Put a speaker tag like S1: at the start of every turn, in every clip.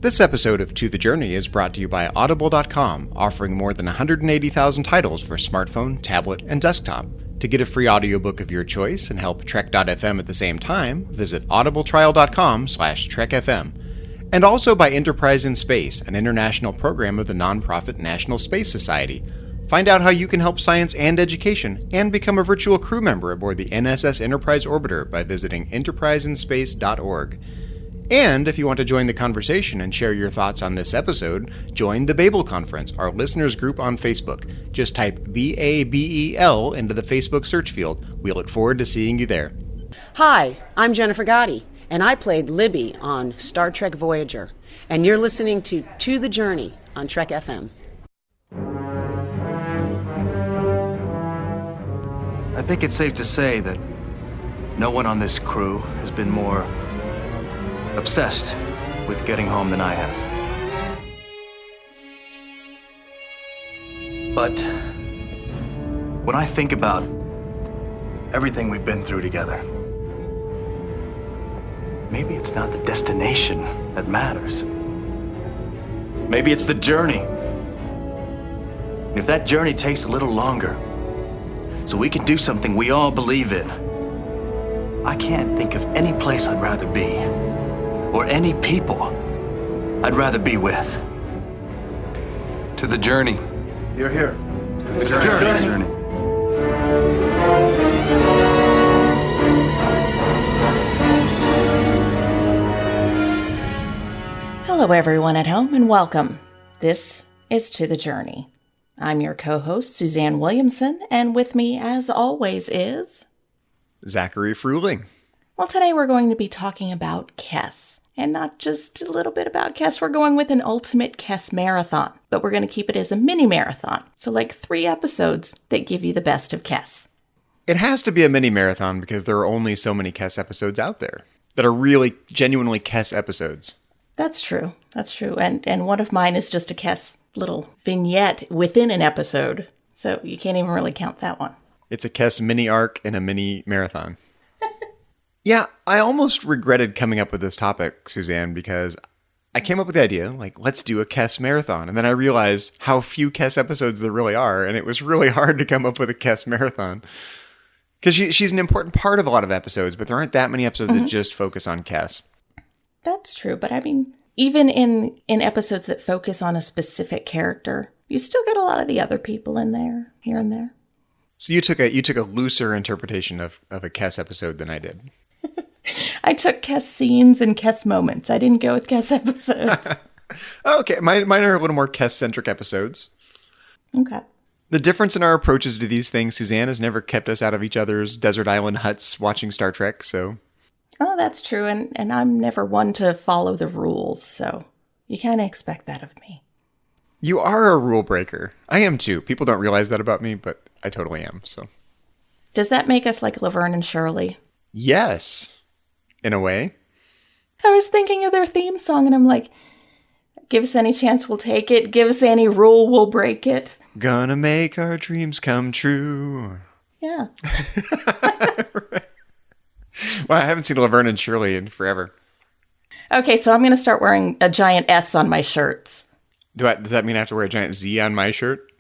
S1: This episode of To the Journey is brought to you by Audible.com, offering more than 180,000 titles for smartphone, tablet, and desktop. To get a free audiobook of your choice and help Trek.fm at the same time, visit audibletrial.com/trekfm. And also by Enterprise in Space, an international program of the nonprofit National Space Society. Find out how you can help science and education and become a virtual crew member aboard the NSS Enterprise Orbiter by visiting enterpriseinspace.org. And if you want to join the conversation and share your thoughts on this episode, join the Babel Conference, our listeners group on Facebook. Just type BABEL into the Facebook search field. We look forward to seeing you there.
S2: Hi, I'm Jennifer Gotti, and I played Libby on Star Trek Voyager. And you're listening to the Journey on Trek FM.
S3: I think it's safe to say that no one on this crew has been more obsessed with getting home than I have. But when I think about everything we've been through together, maybe it's not the destination that matters. Maybe it's the journey. And if that journey takes a little longer, so we can do something we all believe in, I can't think of any place I'd rather be, or any people I'd rather be with.
S4: To the journey.
S3: You're here.
S4: To the journey.
S5: Hello everyone at home and welcome. This is To the Journey. I'm your co-host, Suzanne Williamson, and with me as always is...
S1: Zachary Fruhling.
S5: Well, today we're going to be talking about Kes. And not just a little bit about Kes, we're going with an ultimate Kes marathon. But we're going to keep it as a mini-marathon. So like 3 episodes that give you the best of Kes.
S1: It has to be a mini-marathon because there are only so many Kes episodes out there that are really genuinely Kes episodes.
S5: That's true. That's true. And one of mine is just a Kes little vignette within an episode. So you can't even really count that one.
S1: It's a Kes mini-arc and a mini-marathon. Yeah, I almost regretted coming up with this topic, Suzanne, because I came up with the idea, like, let's do a Kes marathon. And then I realized how few Kes episodes there really are, and it was really hard to come up with a Kes marathon. Because she's an important part of a lot of episodes, but there aren't that many episodes that just focus on Kes. That's
S5: true, but I mean, even in episodes that focus on a specific character, you still get a lot of the other people in there, here and there.
S1: So you took a looser interpretation of a Kes episode than I did.
S5: I took Kes scenes and Kes moments. I didn't go with Kes episodes.
S1: Okay, mine are a little more Kes-centric episodes.
S5: Okay.
S1: The difference in our approaches to these things, Suzanne, has never kept us out of each other's desert island huts watching Star Trek, so...
S5: Oh, that's true, and I'm never one to follow the rules, so you kind of expect that of me.
S1: You are a rule breaker. I am too. People don't realize that about me, but I totally am, so...
S5: Does that make us like Laverne and Shirley?
S1: Yes. In a way.
S5: I was thinking of their theme song, and I'm like, give us any chance, we'll take it. Give us any rule, we'll break it.
S1: Gonna make our dreams come true.
S5: Yeah.
S1: Right. Well, I haven't seen Laverne and Shirley in forever.
S5: Okay, so I'm going to start wearing a giant S on my shirts.
S1: Does that mean I have to wear a giant Z on my shirt?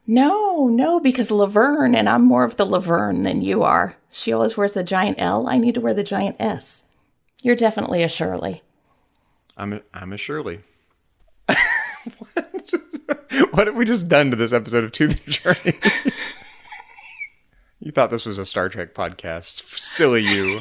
S5: No, because Laverne, and I'm more of the Laverne than you are. She always wears the giant L. I need to wear the giant S. You're definitely a Shirley.
S1: I'm a Shirley. What have we just done to this episode of To the Journey? You thought this was a Star Trek podcast. Silly you.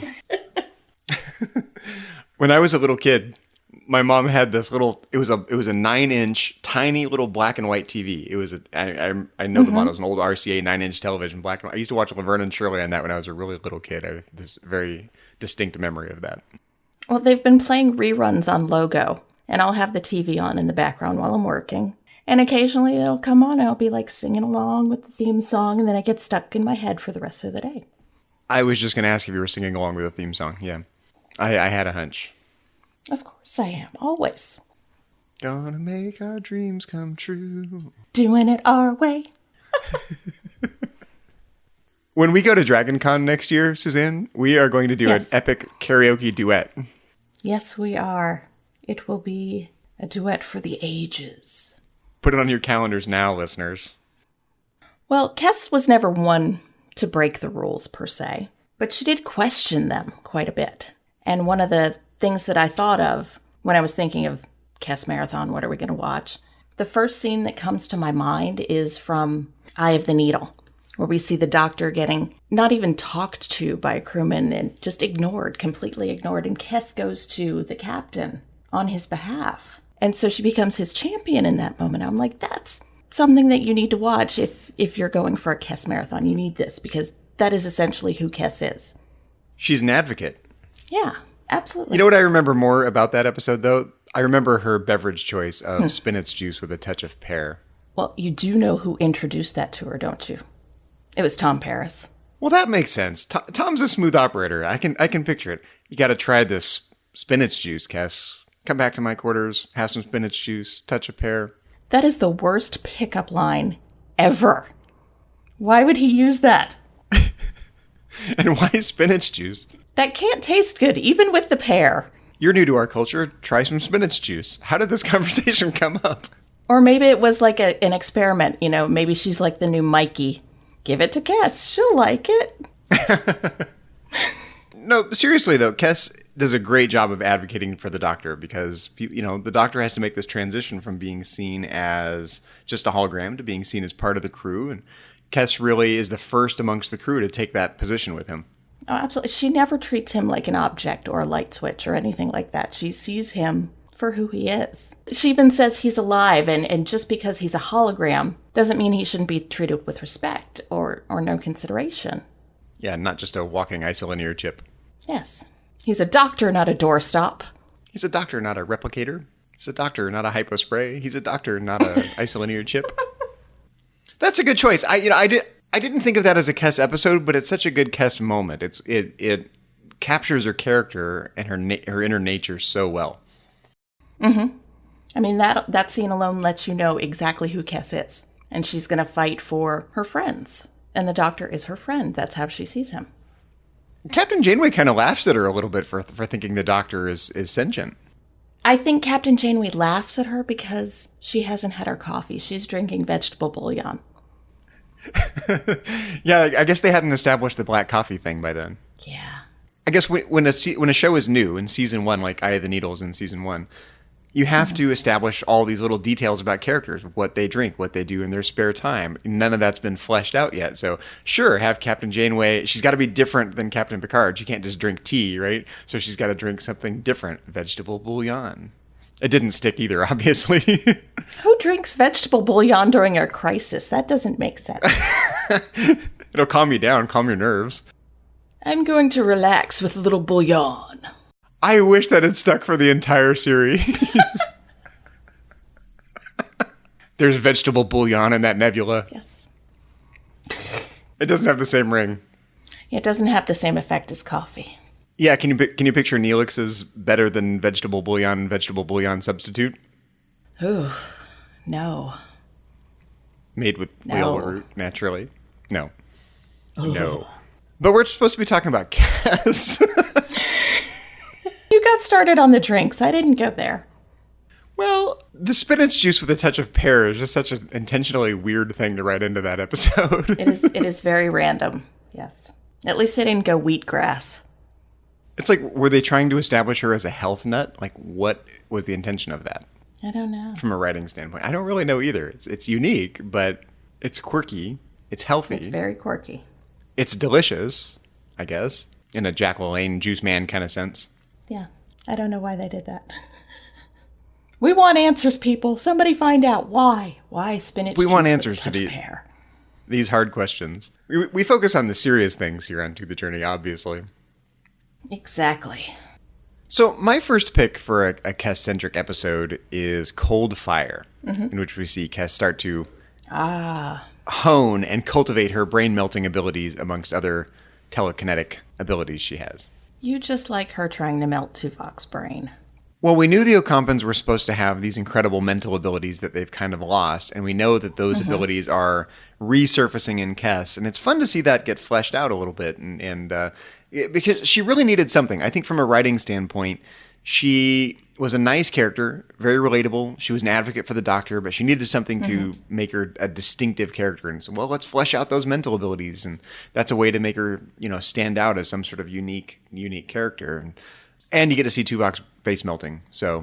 S1: When I was a little kid, my mom had this little, it was a 9-inch, tiny little black and white TV. It was I know the model was an old RCA 9-inch television, black and white. I used to watch Laverne and Shirley on that when I was a really little kid. I have this very distinct memory of that.
S5: Well, they've been playing reruns on Logo, and I'll have the TV on in the background while I'm working. And occasionally it'll come on and I'll be like singing along with the theme song, and then I get stuck in my head for the rest of the day.
S1: I was just going to ask if you were singing along with the theme song. Yeah. I had a hunch.
S5: Of course I am. Always.
S1: Gonna make our dreams come true.
S5: Doing it our way.
S1: When we go to DragonCon next year, Suzanne, we are going to do an epic karaoke duet.
S5: Yes, we are. It will be A duet for the ages.
S1: Put it on your calendars now, listeners.
S5: Well, Kes was never one to break the rules, per se, but she did question them quite a bit. And one of the things that I thought of when I was thinking of Kes Marathon, what are we going to watch? The first scene that comes to my mind is from Eye of the Needle, where we see the doctor getting not even talked to by a crewman and just ignored, completely ignored. And Kes goes to the captain on his behalf. And so she becomes his champion in that moment. I'm like, that's something that you need to watch if you're going for a Kes Marathon. You need this because that is essentially who Kes is.
S1: She's an advocate.
S5: Yeah, absolutely.
S1: You know what I remember more about that episode, though? I remember her beverage choice of spinach juice with a touch of pear.
S5: Well, you do know who introduced that to her, don't you? It was Tom Paris.
S1: Well, that makes sense. Tom's a smooth operator. I can picture it. You got to try this spinach juice, Kes. Come back to my quarters, have some spinach juice, touch of pear.
S5: That is the worst pickup line ever. Why would he use that?
S1: And why spinach juice?
S5: That can't taste good, even with the pear.
S1: You're new to our culture. Try some spinach juice. How did this conversation come up?
S5: Or maybe it was like an experiment. You know, maybe she's like the new Mikey. Give it to Kes. She'll like it.
S1: No, seriously, though, Kes does a great job of advocating for the doctor because, you know, the doctor has to make this transition from being seen as just a hologram to being seen as part of the crew. And Kes really is the first amongst the crew to take that position with him.
S5: Oh, absolutely. She never treats him like an object or a light switch or anything like that. She sees him for who he is. She even says he's alive, and just because he's a hologram doesn't mean he shouldn't be treated with respect or no consideration.
S1: Yeah, not just a walking isolinear chip.
S5: Yes. He's a doctor, not a doorstop.
S1: He's a doctor, not a replicator. He's a doctor, not a hypospray. He's a doctor, not a isolinear chip. That's a good choice. I didn't think of that as a Kes episode, but it's such a good Kes moment. It captures her character and her inner nature so well.
S5: Mm-hmm. I mean, that scene alone lets you know exactly who Kes is. And she's going to fight for her friends. And the doctor is her friend. That's how she sees him.
S1: Captain Janeway kind of laughs at her a little bit for thinking the doctor is sentient.
S5: I think Captain Janeway laughs at her because she hasn't had her coffee. She's drinking vegetable bouillon.
S1: Yeah, I guess they hadn't established the black coffee thing by then.
S5: Yeah.
S1: I guess when a show is new in season 1, like Eye of the Needles in season 1, you have to establish all these little details about characters, what they drink, what they do in their spare time. None of that's been fleshed out yet. So sure, have Captain Janeway. She's got to be different than Captain Picard. She can't just drink tea, right? So she's got to drink something different. Vegetable bouillon. It didn't stick either, obviously.
S5: Who drinks vegetable bouillon during a crisis? That doesn't make sense.
S1: It'll calm you down, calm your nerves.
S5: I'm going to relax with a little bouillon.
S1: I wish that had stuck for the entire series. There's vegetable bouillon in that nebula.
S5: Yes.
S1: It doesn't have the same ring.
S5: It doesn't have the same effect as coffee.
S1: Yeah, can you picture Neelix as better than vegetable bouillon and vegetable bouillon substitute?
S5: Ooh, no.
S1: Made with whale root, naturally? No.
S5: Ooh.
S1: No. But we're supposed to be talking about Kes.
S5: You got started on the drinks. I didn't go there.
S1: Well, the spinach juice with a touch of pear is just such an intentionally weird thing to write into that episode.
S5: It is very random, yes. At least they didn't go wheatgrass.
S1: It's like, were they trying to establish her as a health nut? Like, what was the intention of that?
S5: I don't know.
S1: From a writing standpoint. I don't really know either. It's unique, but it's quirky. It's healthy.
S5: It's very quirky.
S1: It's delicious, I guess, in a Jack LaLanne Juice Man kind of sense.
S5: Yeah, I don't know why they did that. We want answers, people. Somebody find out why. Why spinach?
S1: We want answers to
S5: pear?
S1: These hard questions. We focus on the serious things here on To the Journey, obviously.
S5: Exactly.
S1: So my first pick for a Kes-centric episode is Cold Fire, in which we see Kes start to hone and cultivate her brain-melting abilities amongst other telekinetic abilities she has.
S5: You just like her trying to melt Tuvok's brain.
S1: Well, we knew the Ocampans were supposed to have these incredible mental abilities that they've kind of lost, and we know that those abilities are resurfacing in Kes, and it's fun to see that get fleshed out a little bit, and because she really needed something. I think from a writing standpoint, She was a nice character, very relatable. She was an advocate for the Doctor, but she needed something to make her a distinctive character. And so, well, let's flesh out those mental abilities. And that's a way to make her, stand out as some sort of unique character. And you get to see Tuvok's face melting. So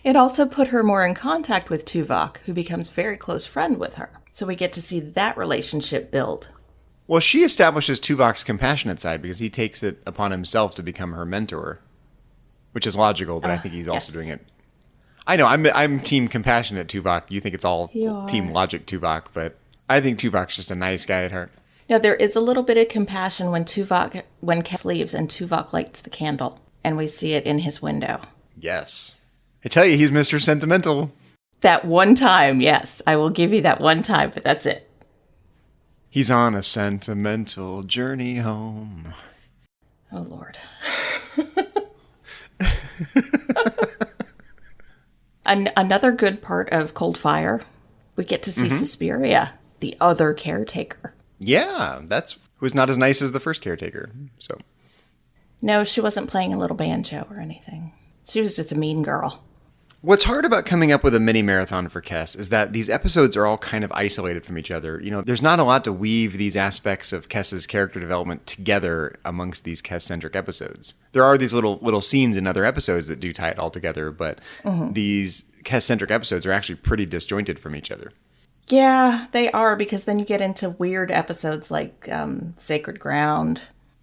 S5: it also put her more in contact with Tuvok, who becomes a very close friend with her. So we get to see that relationship build.
S1: Well, she establishes Tuvok's compassionate side because he takes it upon himself to become her mentor, which is logical, but I think he's also doing it. I know, I'm team compassionate Tuvok. You think it's all team logic Tuvok, but I think Tuvok's just a nice guy at heart.
S5: Now, there is a little bit of compassion when Kes leaves and Tuvok lights the candle, and we see it in his window.
S1: Yes. I tell you, he's Mr. Sentimental.
S5: That one time, yes. I will give you that one time, but that's it.
S1: He's on a sentimental journey home.
S5: Oh, Lord. Another good part of Cold Fire, we get to see Suspiria, the other caretaker.
S1: Yeah, who's not as nice as the first caretaker. So,
S5: no, she wasn't playing a little banjo or anything. She was just a mean girl.
S1: What's hard about coming up with a mini-marathon for Kes is that these episodes are all kind of isolated from each other. There's not a lot to weave these aspects of Kes's character development together amongst these Kes-centric episodes. There are these little scenes in other episodes that do tie it all together, but these Kes-centric episodes are actually pretty disjointed from each other.
S5: Yeah, they are, because then you get into weird episodes like Sacred Ground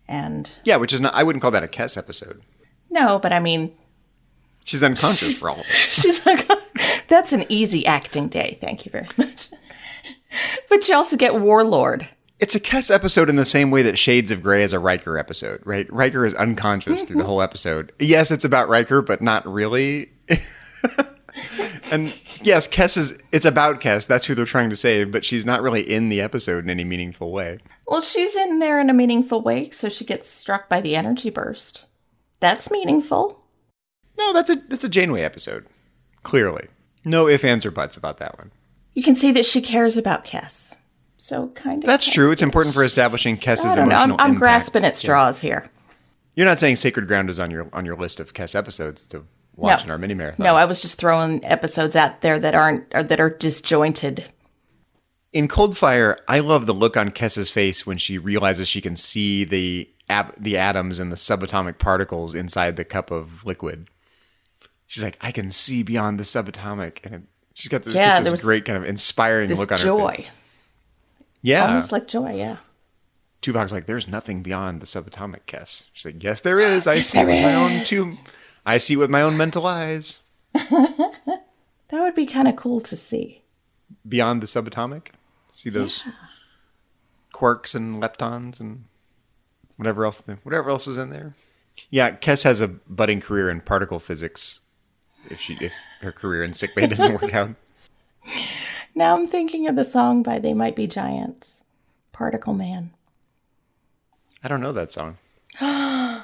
S5: and...
S1: Yeah, which is not... I wouldn't call that a Kes episode.
S5: No, but I mean...
S1: She's unconscious for all of it.
S5: She's that's an easy acting day. Thank you very much. But you also get Warlord.
S1: It's a Kes episode in the same way that Shades of Grey is a Riker episode, right? Riker is unconscious through the whole episode. Yes, it's about Riker, but not really. And yes, it's about Kes. That's who they're trying to save, but she's not really in the episode in any meaningful way.
S5: Well, she's in there in a meaningful way, so she gets struck by the energy burst. That's meaningful.
S1: No, that's a Janeway episode. Clearly. No ifs, ands, or buts about that one.
S5: You can see that she cares about Kes. So kind of.
S1: That's true. It's important for establishing Kes's emotional impact.
S5: I'm grasping at straws here.
S1: You're not saying Sacred Ground is on your list of Kes episodes to watch in our mini marathon.
S5: No, I was just throwing episodes out there that are disjointed.
S1: In Cold Fire, I love the look on Kes's face when she realizes she can see the atoms and the subatomic particles inside the cup of liquid. She's like, I can see beyond the subatomic. And she's got this great kind of inspiring look on her face. Yeah.
S5: Almost like joy, yeah.
S1: Tuvok's like, there's nothing beyond the subatomic, Kes. She's like, yes, there is. I see with my own mental eyes.
S5: That would be kind of cool to see.
S1: Beyond the subatomic? See those quarks and leptons and whatever else is in there. Yeah, Kes has a budding career in particle physics if her career in sickbay doesn't work out.
S5: Now I'm thinking of the song by They Might Be Giants, Particle Man.
S1: I don't know that song. I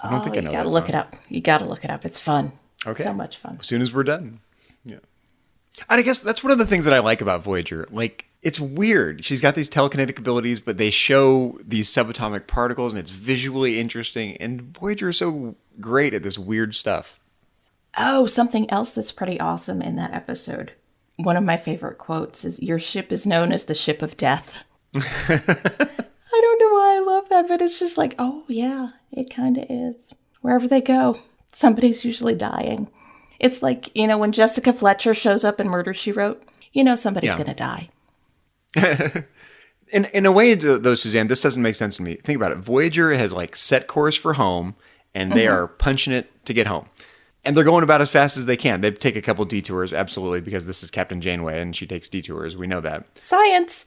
S1: don't think I know that song.
S5: You gotta look it up. You gotta look it up. It's fun.
S1: Okay.
S5: So much fun.
S1: As soon as we're done. Yeah. And I guess that's one of the things that I like about Voyager. Like, it's weird. She's got these telekinetic abilities, but they show these subatomic particles, and it's visually interesting. And Voyager is so great at this weird stuff.
S5: Oh, something else that's pretty awesome in that episode. One of my favorite quotes is, "Your ship is known as the ship of death." I don't know why I love that, but it's just like, oh yeah, it kind of is. Wherever they go, somebody's usually dying. It's like, when Jessica Fletcher shows up in Murder, She Wrote, somebody's going to die.
S1: In a way, though, Suzanne, this doesn't make sense to me. Think about it. Voyager has set course for home, and they are punching it to get home. And they're going about as fast as they can. They take a couple detours, absolutely, because this is Captain Janeway, and she takes detours. We know that.
S5: Science.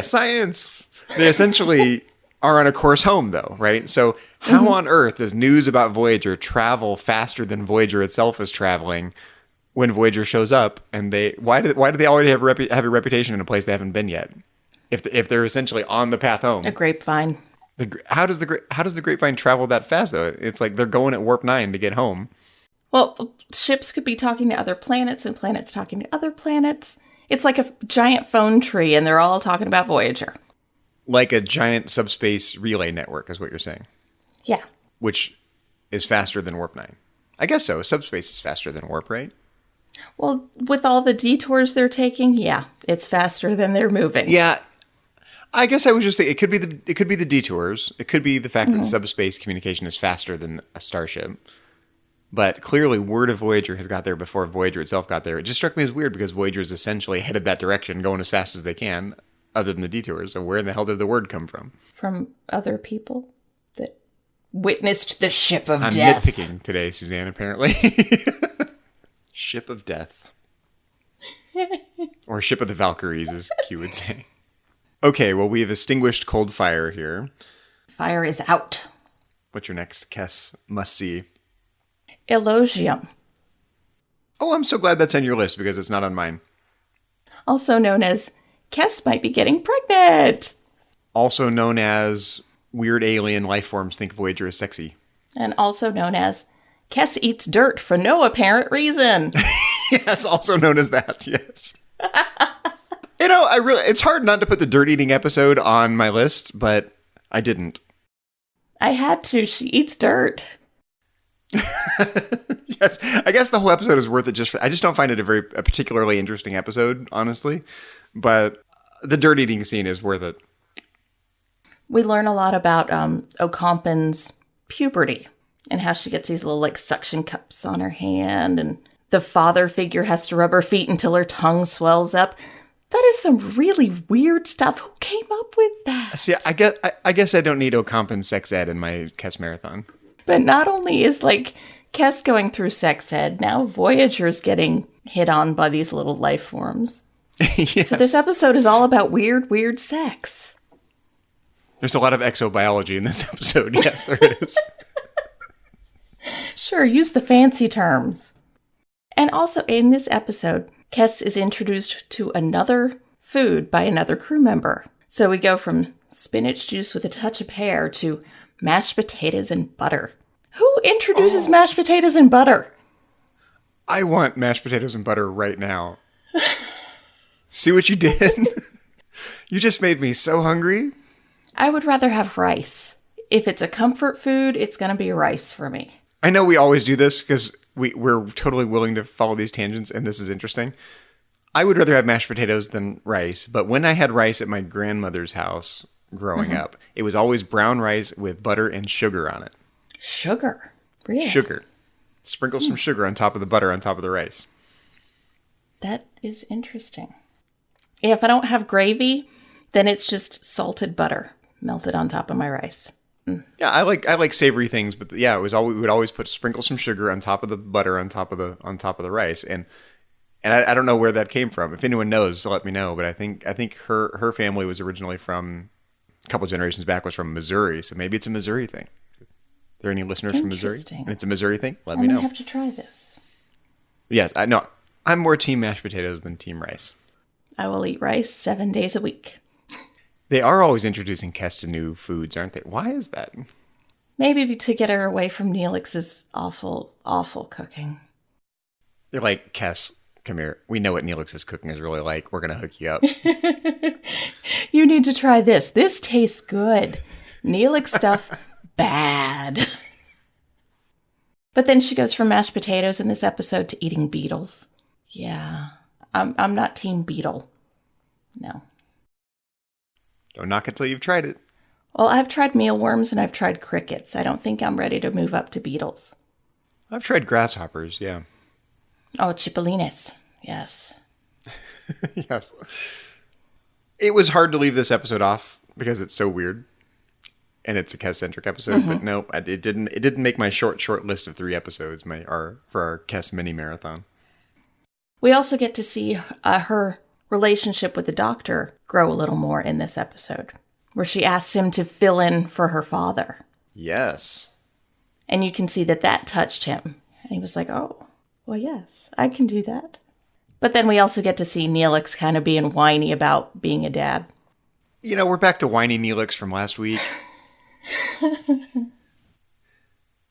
S1: Science. They essentially are on a course home, though, right? So how on earth does news about Voyager travel faster than Voyager itself is traveling when Voyager shows up? And why do they already have a reputation in a place they haven't been yet? If they're essentially on the path home,
S5: a grapevine.
S1: How does the grapevine travel that fast though? It's like they're going at warp 9 to get home.
S5: Well, ships could be talking to other planets and planets talking to other planets. It's like a giant phone tree, and they're all talking about Voyager.
S1: Like a giant subspace relay network is what you're saying.
S5: Yeah.
S1: which is faster than Warp 9. I guess so. Subspace is faster than Warp, right?
S5: Well, with all the detours they're taking, yeah, it's faster than they're moving.
S1: Yeah. I guess I was just thinking, it could be the detours. It could be the fact that subspace communication is faster than a starship. But clearly, word of Voyager has got there before Voyager itself got there. It just struck me as weird because Voyager is essentially headed that direction, going as fast as they can, other than the detours. So where in the hell did the word come from?
S5: From other people that witnessed the ship of
S1: I'm
S5: death.
S1: nitpicking today, Suzanne, apparently. Ship of death. Or ship of the Valkyries, as Q would say. Okay, well, we have extinguished cold fire here.
S5: Fire is out.
S1: What's your next Kes must-see?
S5: Elogium,
S1: Oh, I'm so glad that's on your list because it's not on mine.
S5: also known as Kes might be getting pregnant.
S1: Also known as weird alien life forms think Voyager is sexy.
S5: And also known as Kes eats dirt for no apparent reason.
S1: Yes, also known as that, yes. It's hard not to put the dirt eating episode on my list, but I didn't.
S5: I had to. She eats dirt.
S1: Yes, I guess the whole episode is worth it. I just don't find it a particularly interesting episode, honestly. But the dirt eating scene is worth it.
S5: We learn a lot about Ocampan's puberty and how she gets these little suction cups on her hand, and the father figure has to rub her feet until her tongue swells up. That is some really weird stuff. Who came up with that?
S1: See, I guess I don't need Ocampan Sex Ed in my Kes Marathon.
S5: But not only is Kes going through sex ed, now Voyager's getting hit on by these little life forms.
S1: Yes.
S5: So this episode is all about weird sex.
S1: There's a lot of exobiology in this episode. Yes, there is.
S5: Sure, use the fancy terms. And also in this episode, Kes is introduced to another food by another crew member. So we go from spinach juice with a touch of pear to mashed potatoes and butter. Who introduces mashed potatoes and butter?
S1: I want mashed potatoes and butter right now. See what you did? You just made me so hungry.
S5: I would rather have rice. If it's a comfort food, it's going to be rice for me.
S1: I know we always do this because we're totally willing to follow these tangents, and this is interesting. I would rather have mashed potatoes than rice, but when I had rice at my grandmother's house growing up, it was always brown rice with butter and sugar on it.
S5: Sugar? Really?
S1: Sugar. Sprinkle some sugar on top of the butter on top of the rice.
S5: That is interesting. If I don't have gravy, then it's just salted butter melted on top of my rice.
S1: Yeah, I like savory things, but yeah, we would always sprinkle some sugar on top of the butter on top of the rice, and I don't know where that came from. If anyone knows, let me know. But I think her family was originally from a couple generations back was from Missouri, so maybe it's a Missouri thing. Are there any listeners from Missouri? And it's a Missouri thing? Let me know.
S5: I have to try this.
S1: Yes, I know. I'm more team mashed potatoes than team rice.
S5: I will eat rice 7 days a week.
S1: They are always introducing Kes to new foods, aren't they? Why is that?
S5: Maybe to get her away from Neelix's awful, awful cooking.
S1: They're like, Kes, come here. We know what Neelix's cooking is really like. We're going to hook you up.
S5: You need to try this. This tastes good. Neelix stuff, bad. But then she goes from mashed potatoes in this episode to eating beetles. Yeah, I'm not team beetle. No.
S1: Don't knock it till you've tried it.
S5: Well, I've tried mealworms and I've tried crickets. I don't think I'm ready to move up to beetles.
S1: I've tried grasshoppers, yeah.
S5: Oh, chipolinas. Yes.
S1: Yes. It was hard to leave this episode off because it's so weird. And it's a Kes-centric episode, but no, it didn't make my short list of 3 episodes for our Kes Mini-Marathon.
S5: We also get to see her relationship with the doctor grow a little more in this episode, where she asks him to fill in for her father.
S1: Yes.
S5: And you can see that touched him. And he was like, oh, well, yes, I can do that. But then we also get to see Neelix kind of being whiny about being a dad.
S1: You know, we're back to whiny Neelix from last week.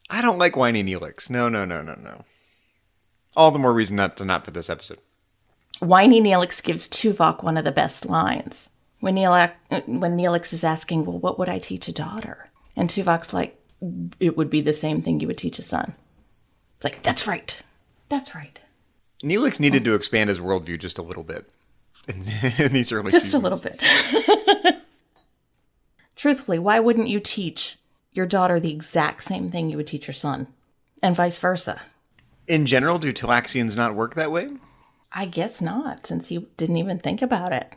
S1: I don't like whiny Neelix. No. All the more reason not to not put this episode.
S5: Whiny Neelix gives Tuvok one of the best lines. When Neelix is asking, well, what would I teach a daughter? And Tuvok's like, it would be the same thing you would teach a son. It's like, that's right. That's right.
S1: Neelix needed to expand his worldview just a little bit in these early
S5: Just
S1: seasons.
S5: a little bit. Truthfully, why wouldn't you teach your daughter the exact same thing you would teach your son? And vice versa.
S1: In general, do Talaxians not work that way?
S5: I guess not, since he didn't even think about it.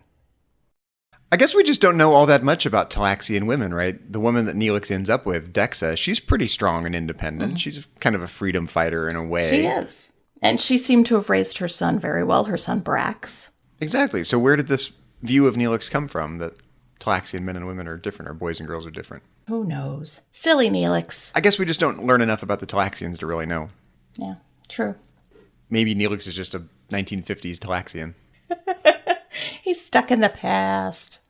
S1: I guess we just don't know all that much about Talaxian women, right? The woman that Neelix ends up with, Dexa, she's pretty strong and independent. She's kind of a freedom fighter in a way.
S5: She is. And she seemed to have raised her son very well, her son Brax.
S1: Exactly. So where did this view of Neelix come from, that Talaxian men and women are different, or boys and girls are different?
S5: Who knows? Silly Neelix.
S1: I guess we just don't learn enough about the Talaxians to really know.
S5: Yeah, true.
S1: Maybe Neelix is just a 1950s Talaxian.
S5: He's stuck in the past.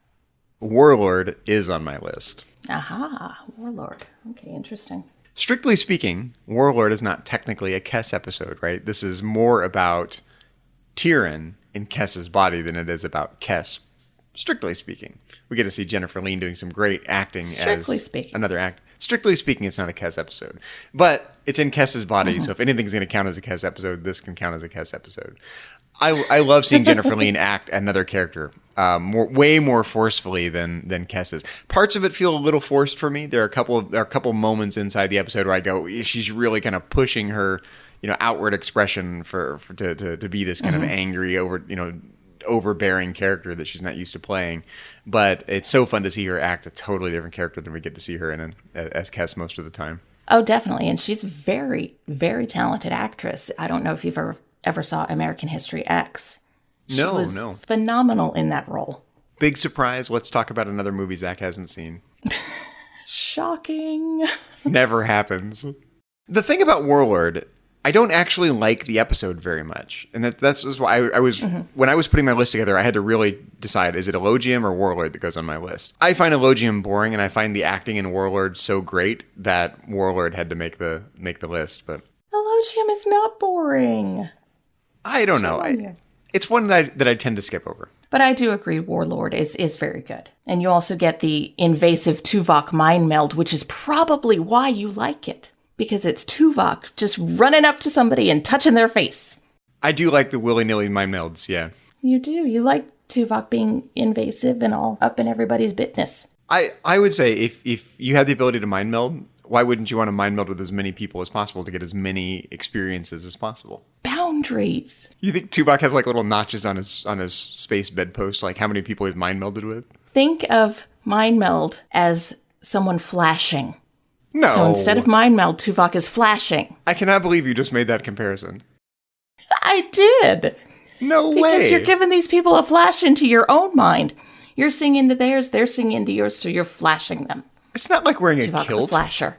S1: Warlord is on my list.
S5: Aha, Warlord. Okay, interesting.
S1: Strictly speaking, Warlord is not technically a Kes episode, right? This is more about Tyrion in Kes's body than it is about Kes. Strictly speaking. We get to see Jennifer Lean doing some great acting another act. Strictly speaking, it's not a Kes episode. But it's in Kes's body, so if anything's going to count as a Kes episode, this can count as a Kes episode. I love seeing Jennifer Lean act another character way more forcefully than Kes's. Parts of it feel a little forced for me. There are a couple moments inside the episode where I go, she's really kind of pushing her, outward expression to be this kind of angry, overbearing character that she's not used to playing. But it's so fun to see her act a totally different character than we get to see her in as Kes most of the time.
S5: Oh, definitely. And she's a very, very talented actress. I don't know if you've ever saw American History X. She was phenomenal in that role.
S1: Big surprise. Let's talk about another movie Zach hasn't seen.
S5: Shocking.
S1: Never happens. The thing about Warlord, I don't actually like the episode very much. And that's just why I was, when I was putting my list together, I had to really decide, is it Elogium or Warlord that goes on my list? I find Elogium boring, and I find the acting in Warlord so great that Warlord had to make the list. But
S5: Elogium is not boring.
S1: I don't know. It's one that I tend to skip over.
S5: But I do agree Warlord is very good. And you also get the invasive Tuvok mind meld, which is probably why you like it. Because it's Tuvok just running up to somebody and touching their face.
S1: I do like the Willy-Nilly Mind Melds, yeah.
S5: You do. You like Tuvok being invasive and all up in everybody's business.
S1: I would say if you had the ability to mind meld, why wouldn't you want to mind meld with as many people as possible to get as many experiences as possible?
S5: Boundaries.
S1: You think Tuvok has like little notches on his space bedpost, like how many people he's mind melded with?
S5: Think of mind meld as someone flashing.
S1: No.
S5: So instead of mind meld, Tuvok is flashing.
S1: I cannot believe you just made that comparison.
S5: I did.
S1: No way.
S5: Because you're giving these people a flash into your own mind. You're seeing into theirs, they're seeing into yours, so you're flashing them.
S1: It's not like wearing
S5: Tuvok's
S1: a kilt.
S5: A flasher.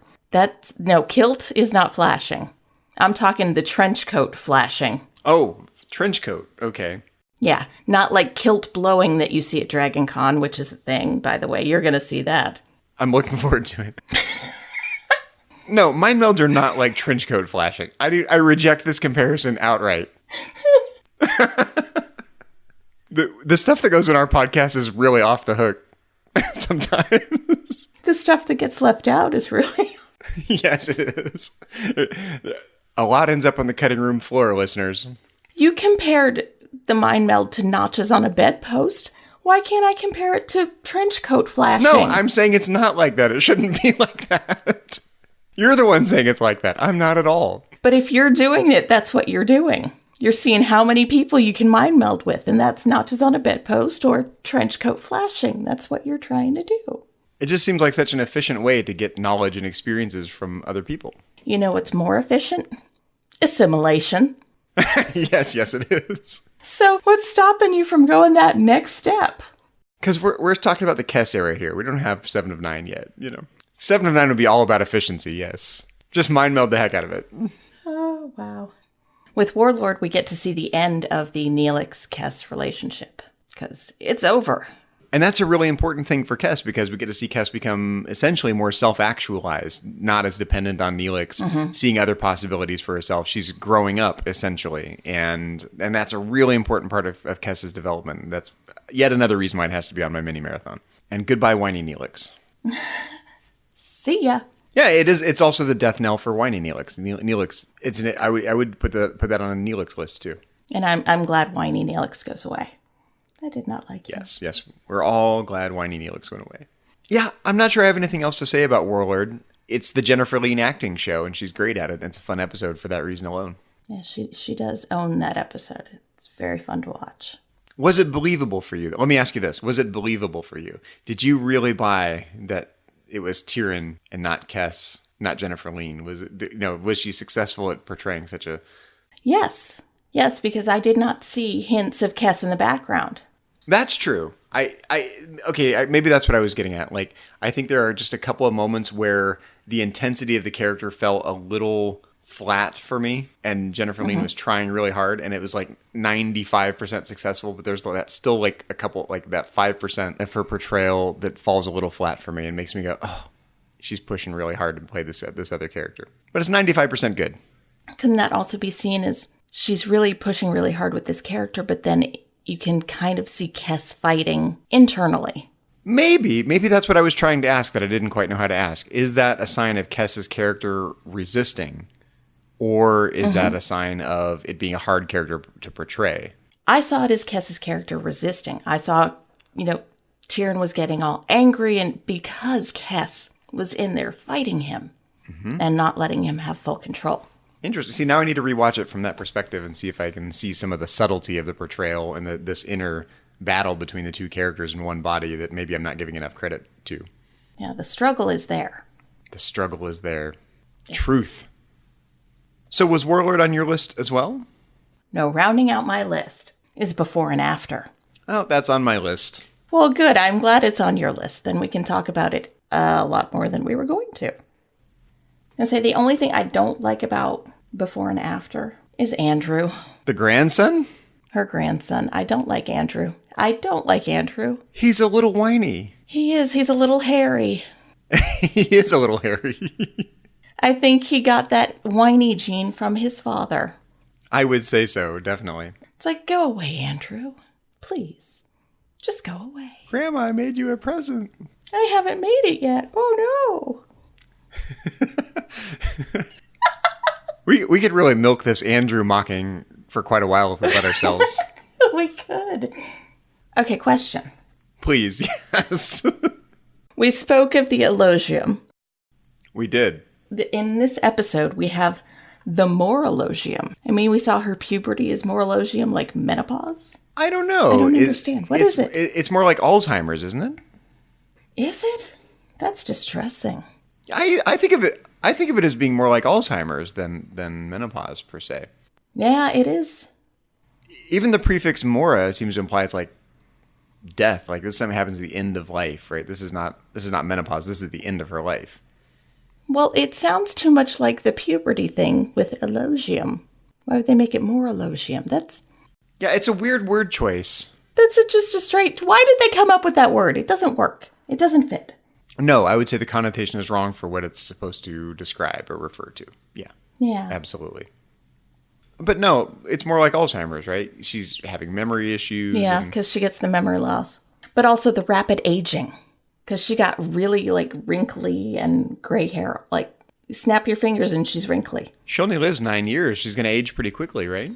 S5: No, kilt is not flashing. I'm talking the trench coat flashing.
S1: Oh, trench coat. Okay.
S5: Yeah, not like kilt blowing that you see at Dragon Con, which is a thing, by the way. You're going to see that. I'm
S1: looking forward to it. No, mind melds are not like trench coat flashing. I reject this comparison outright. The stuff that goes in our podcast is really off the hook sometimes.
S5: The stuff that gets left out is really...
S1: Yes, it is. A lot ends up on the cutting room floor, listeners.
S5: You compared the mind meld to notches on a bedpost. Why can't I compare it to trench coat flashing?
S1: No, I'm saying it's not like that. It shouldn't be like that. You're the one saying it's like that. I'm not at all.
S5: But if you're doing it, that's what you're doing. You're seeing how many people you can mind meld with, and that's notches on a bedpost or trench coat flashing. That's what you're trying to do.
S1: It just seems like such an efficient way to get knowledge and experiences from other people.
S5: You know what's more efficient? Assimilation.
S1: Yes, it is.
S5: So what's stopping you from going that next step?
S1: Because we're talking about the Kes era here. We don't have 7 of 9 yet, 7 of 9 would be all about efficiency, yes. Just mind meld the heck out of it.
S5: Oh, wow. With Warlord, we get to see the end of the Neelix-Kes relationship. Because it's over.
S1: And that's a really important thing for Kes, because we get to see Kes become essentially more self-actualized, not as dependent on Neelix, seeing other possibilities for herself. She's growing up, essentially. And that's a really important part of Kes's development. That's yet another reason why it has to be on my mini-marathon. And goodbye, whiny Neelix.
S5: See ya.
S1: Yeah, it is. It's also the death knell for whiny Neelix. Neelix. I would put that on a Neelix list too.
S5: And I'm glad whiny Neelix goes away. I did not like him.
S1: Yes. We're all glad whiny Neelix went away. Yeah, I'm not sure I have anything else to say about Warlord. It's the Jennifer Lean acting show, and she's great at it. And it's a fun episode for that reason alone.
S5: Yeah, she does own that episode. It's very fun to watch.
S1: Was it believable for you? Let me ask you this. Was it believable for you? Did you really buy that it was Tyrion and not Kes, not Jennifer Lean? Was she successful at portraying such a...
S5: Yes, because I did not see hints of Kes in the background.
S1: That's true. Maybe that's what I was getting at. Like, I think there are just a couple of moments where the intensity of the character felt a little flat for me, and Jennifer Lean was trying really hard, and it was like 95% successful, but there's that still like a couple, like that 5% of her portrayal that falls a little flat for me and makes me go, oh, she's pushing really hard to play this other character. But it's 95% good.
S5: Couldn't that also be seen as she's really pushing really hard with this character, but then you can kind of see Kes fighting internally?
S1: Maybe that's what I was trying to ask that I didn't quite know how to ask. Is that a sign of Kes's character resisting? Or is that a sign of it being a hard character to portray?
S5: I saw it as Kes's character resisting. I saw, Tyrion was getting all angry, and because Kes was in there fighting him and not letting him have full control.
S1: Interesting. See, now I need to rewatch it from that perspective and see if I can see some of the subtlety of the portrayal and this inner battle between the two characters in one body that maybe I'm not giving enough credit to.
S5: Yeah, the struggle is there.
S1: The struggle is there. Yes. Truth. So was Warlord on your list as well?
S5: No, rounding out my list is before and after.
S1: Oh, that's on my list.
S5: Well, good. I'm glad it's on your list. Then we can talk about it a lot more than we were going to. I say the only thing I don't like about before and after is Andrew.
S1: The grandson?
S5: Her grandson. I don't like Andrew.
S1: He's a little whiny.
S5: He is. He's a little hairy.
S1: He is a little hairy.
S5: I think he got that whiny gene from his father.
S1: I would say so, definitely.
S5: It's like, go away, Andrew. Please. Just go away.
S1: Grandma, I made you a present.
S5: I haven't made it yet. Oh, no.
S1: We could really milk this Andrew mocking for quite a while if we let ourselves.
S5: We could. Okay, question.
S1: Please, yes.
S5: We spoke of the elogium.
S1: We did.
S5: In this episode, we have the morologium. I mean, we saw her puberty as morologium, like menopause.
S1: I don't know.
S5: I don't understand. What is it?
S1: It's more like Alzheimer's, isn't it?
S5: Is it? That's distressing.
S1: I think of it as being more like Alzheimer's than menopause per se.
S5: Yeah, it is.
S1: Even the prefix mora seems to imply it's like death. Like this something happens at the end of life, right? This is not menopause. This is the end of her life.
S5: Well, it sounds too much like the puberty thing with elogium. Why would they make it more elogium?
S1: Yeah, it's a weird word choice.
S5: That's just a straight... Why did they come up with that word? It doesn't work. It doesn't fit.
S1: No, I would say the connotation is wrong for what it's supposed to describe or refer to. Yeah.
S5: Yeah.
S1: Absolutely. But no, it's more like Alzheimer's, right? She's having memory issues.
S5: Yeah, because she gets the memory loss. But also the rapid aging. Because she got really, wrinkly and gray hair. Snap your fingers and she's wrinkly.
S1: She only lives 9 years. She's going to age pretty quickly, right?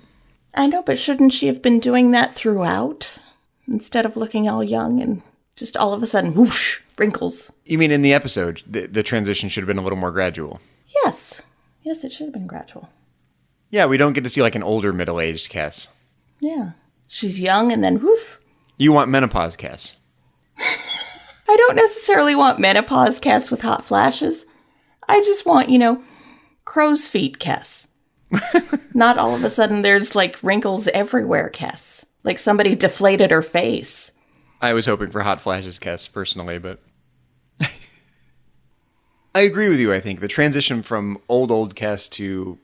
S5: I know, but shouldn't she have been doing that throughout? Instead of looking all young and just all of a sudden, whoosh, wrinkles.
S1: You mean in the episode, the transition should have been a little more gradual?
S5: Yes. Yes, it should have been gradual.
S1: Yeah, we don't get to see an older middle-aged Kes.
S5: Yeah. She's young and then whoof.
S1: You want menopause Kes.
S5: I don't necessarily want menopause Kes with hot flashes. I just want, crow's feet Kes. Not all of a sudden there's wrinkles everywhere Kes. Like somebody deflated her face.
S1: I was hoping for hot flashes Kes personally, but I agree with you. I think the transition from old Kes to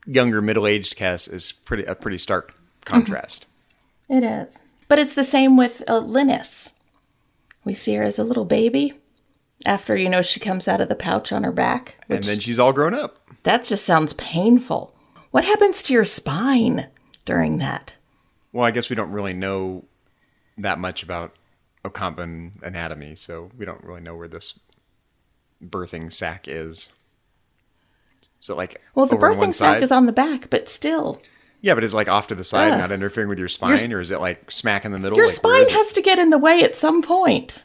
S1: younger middle-aged Kes is a pretty stark contrast.
S5: It is. But it's the same with Linus. We see her as a little baby after, she comes out of the pouch on her back.
S1: And then she's all grown up.
S5: That just sounds painful. What happens to your spine during that?
S1: Well, I guess we don't really know that much about Ocampan anatomy, so we don't really know where this birthing sac is. So like,
S5: well, the
S1: over on one
S5: birthing sac
S1: side?
S5: is on the back, but still.
S1: Yeah, but is it like off to the side,
S5: Ugh.
S1: not interfering with your spine, or is it like smack in the middle?
S5: Your
S1: Like, where is
S5: spine
S1: it?
S5: has to get in the way at some point.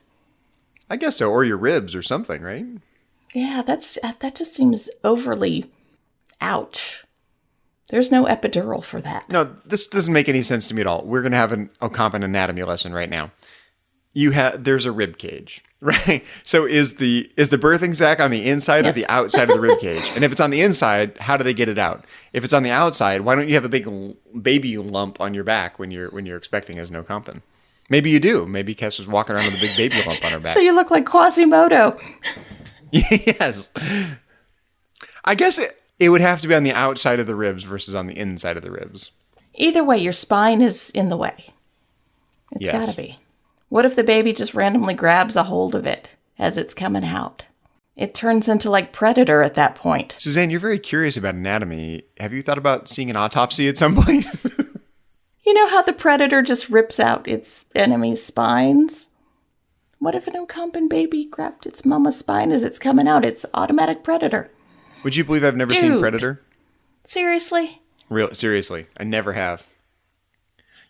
S1: I guess so, or your ribs or something, right?
S5: Yeah, that just seems overly ouch. There's no epidural for that.
S1: No, this doesn't make any sense to me at all. We're going to have an Ocampan anatomy lesson right now. There's a rib cage, right? So is the birthing sac on the inside or the outside of the rib cage? And if it's on the inside, how do they get it out? If it's on the outside, why don't you have a big baby lump on your back when you're expecting as an Ocampan? Maybe you do. Maybe Kes was walking around with a big baby lump on her back.
S5: So you look like Quasimodo.
S1: Yes. I guess it would have to be on the outside of the ribs versus on the inside of the ribs.
S5: Either way, your spine is in the way. It's
S1: Yes.
S5: gotta be. What if the baby just randomly grabs a hold of it as it's coming out? It turns into like Predator at that point.
S1: Suzanne, you're very curious about anatomy. Have you thought about seeing an autopsy at some point?
S5: You know how the Predator just rips out its enemy's spines? What if an Ocampan baby grabbed its mama's spine as it's coming out? It's automatic Predator.
S1: Would you believe I've never seen
S5: Dude.
S1: Predator?
S5: Seriously?
S1: Seriously, I never have.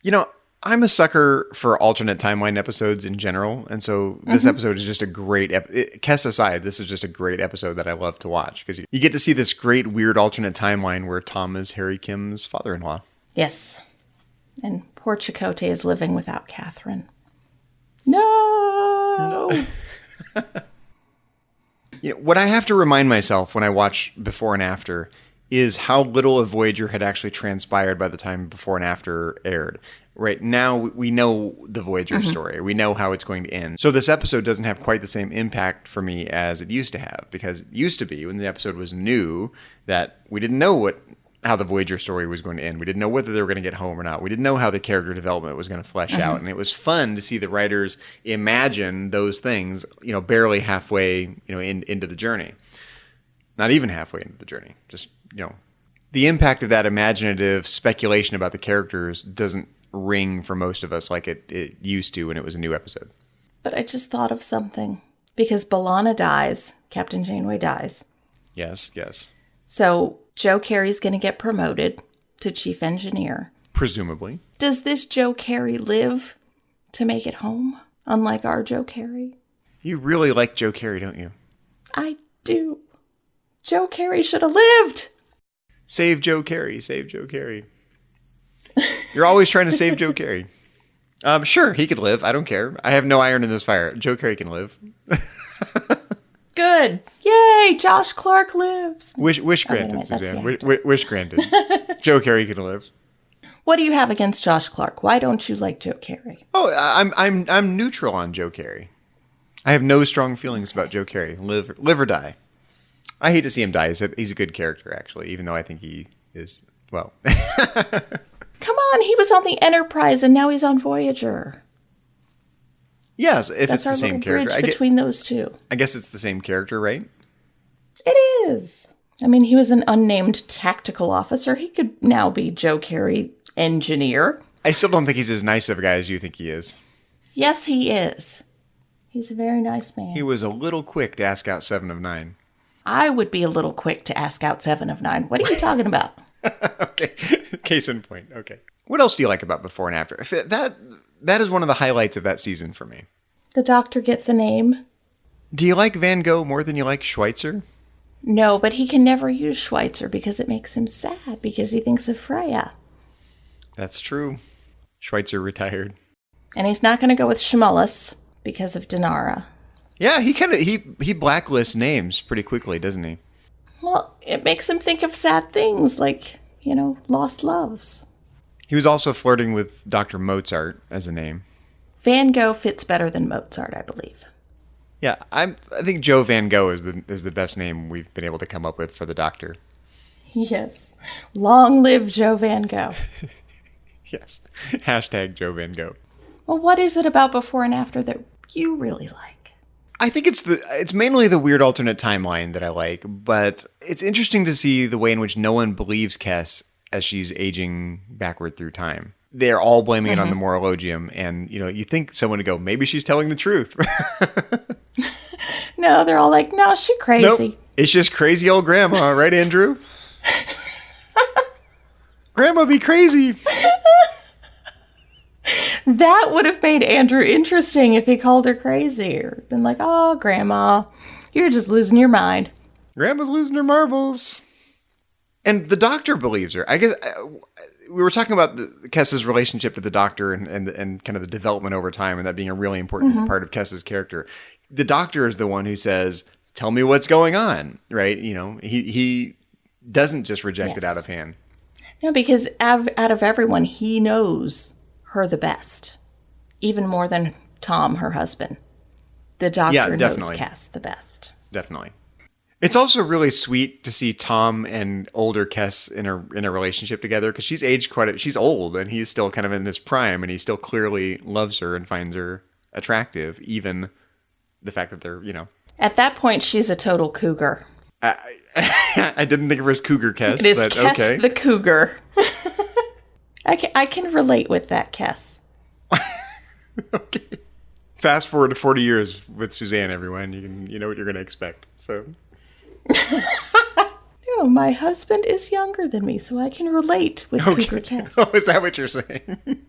S1: You know, I'm a sucker for alternate timeline episodes in general, and so this episode is just a great Kes aside, this is just a great episode that I love to watch, because you get to see this great, weird alternate timeline where Tom is Harry Kim's father-in-law.
S5: Yes. And poor Chakotay is living without Catherine. No!
S1: You know, what I have to remind myself when I watch Before and After is how little of Voyager had actually transpired by the time Before and After aired. Right now, we know the Voyager story. We know how it's going to end. So this episode doesn't have quite the same impact for me as it used to have, because it used to be, when the episode was new, that we didn't know how the Voyager story was going to end. We didn't know whether they were going to get home or not. We didn't know how the character development was going to flesh out. And it was fun to see the writers imagine those things, barely halfway, into the journey. Not even halfway into the journey. Just, the impact of that imaginative speculation about the characters doesn't ring for most of us like it used to when it was a new episode.
S5: But I just thought of something. Because B'Elanna dies, Captain Janeway dies.
S1: Yes.
S5: So Joe Carey's going to get promoted to chief engineer.
S1: Presumably.
S5: Does this Joe Carey live to make it home, unlike our Joe Carey?
S1: You really like Joe Carey, don't you?
S5: I do. Joe Carey should have lived.
S1: Save Joe Carey. Save Joe Carey. You're always trying to save Joe Carey. Sure, he could live. I don't care. I have no iron in this fire. Joe Carey can live.
S5: Good. Yay, Josh Clark lives.
S1: Wish granted,
S5: wait, that's
S1: Suzanne.
S5: the
S1: Wish granted. Joe Carey can live.
S5: What do you have against Josh Clark? Why don't you like Joe Carey?
S1: Oh, I'm neutral on Joe Carey. I have no strong feelings about Joe Carey. Live or die. I hate to see him die. He's a good character, actually, even though I think he is, well.
S5: Come on, he was on the Enterprise and now he's on Voyager.
S1: Yes, if
S5: That's
S1: it's the
S5: our
S1: same
S5: little
S1: character.
S5: bridge between those two.
S1: I guess it's the same character, right?
S5: It is. I mean, he was an unnamed tactical officer. He could now be Joe Carey, engineer.
S1: I still don't think he's as nice of a guy as you think he is.
S5: Yes, he is. He's a very nice man.
S1: He was a little quick to ask out 7 of 9.
S5: I would be a little quick to ask out 7 of 9. What are you talking about?
S1: Okay, case in point. Okay. What else do you like about Before and After? That is one of the highlights of that season for me.
S5: The doctor gets a name.
S1: Do you like Van Gogh more than you like Schweitzer?
S5: No, but he can never use Schweitzer because it makes him sad because he thinks of Freya.
S1: That's true. Schweitzer retired.
S5: And he's not going to go with Shmullis because of Dinara.
S1: Yeah, he blacklists names pretty quickly, doesn't he?
S5: Well, it makes him think of sad things like, lost loves.
S1: He was also flirting with Dr. Mozart as a name.
S5: Van Gogh fits better than Mozart, I believe.
S1: Yeah, I think Joe Van Gogh is the best name we've been able to come up with for the doctor.
S5: Yes. Long live Joe Van Gogh.
S1: Yes. Hashtag Joe Van Gogh.
S5: Well, what is it about Before and After that you really like?
S1: I think it's mainly the weird alternate timeline that I like, but it's interesting to see the way in which no one believes Kes as she's aging backward through time. They're all blaming it on the Morologium, and you think someone would go, maybe she's telling the truth.
S5: No, they're all like, no, she crazy.
S1: Nope. It's just crazy old grandma, right, Andrew? Grandma be crazy.
S5: That would have made Andrew interesting if he called her crazy or been like, oh, grandma, you're just losing your mind.
S1: Grandma's losing her marbles. And the doctor believes her. I guess we were talking about Kes's relationship to the doctor and kind of the development over time and that being a really important part of Kes's character. The doctor is the one who says, tell me what's going on, right? You know, he doesn't just reject it out of hand.
S5: No, because out of everyone, he knows her the best. Even more than Tom, her husband. The doctor knows Kes the best.
S1: Definitely. It's also really sweet to see Tom and older Kes in a relationship together because she's aged she's old and he's still kind of in his prime and he still clearly loves her and finds her attractive, even the fact that they're, you know.
S5: At that point, she's a total cougar.
S1: I didn't think of her as Cougar Kes,
S5: it is
S1: but
S5: Kes
S1: okay.
S5: the cougar. I can relate with that, Kes.
S1: Okay. Fast forward to 40 years with Suzanne, everyone. You know what you're going to expect. So.
S5: No, my husband is younger than me, so I can relate with Cougar Kes.
S1: Oh, is that what you're saying?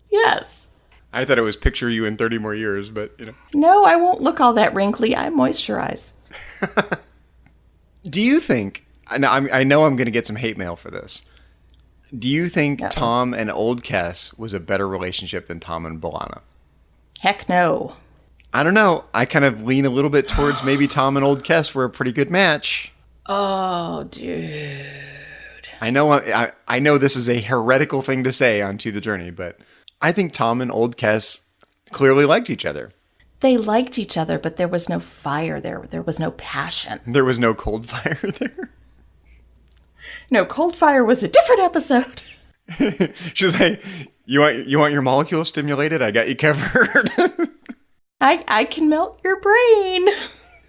S5: Yes.
S1: I thought it was picture you in 30 more years, but, you know.
S5: No, I won't look all that wrinkly. I moisturize.
S1: Do you think, I know I'm going to get some hate mail for this. Do you think Tom and old Kes was a better relationship than Tom and B'Elanna?
S5: Heck no.
S1: I don't know. I kind of lean a little bit towards maybe Tom and old Kes were a pretty good match.
S5: Oh, dude.
S1: I know this is a heretical thing to say on To the Journey, but I think Tom and old Kes clearly liked each other.
S5: They liked each other, but there was no fire there. There was no passion.
S1: There was no cold fire there.
S5: No, cold fire was a different episode.
S1: She's like, you want your molecules stimulated? I got you covered.
S5: I can melt your brain.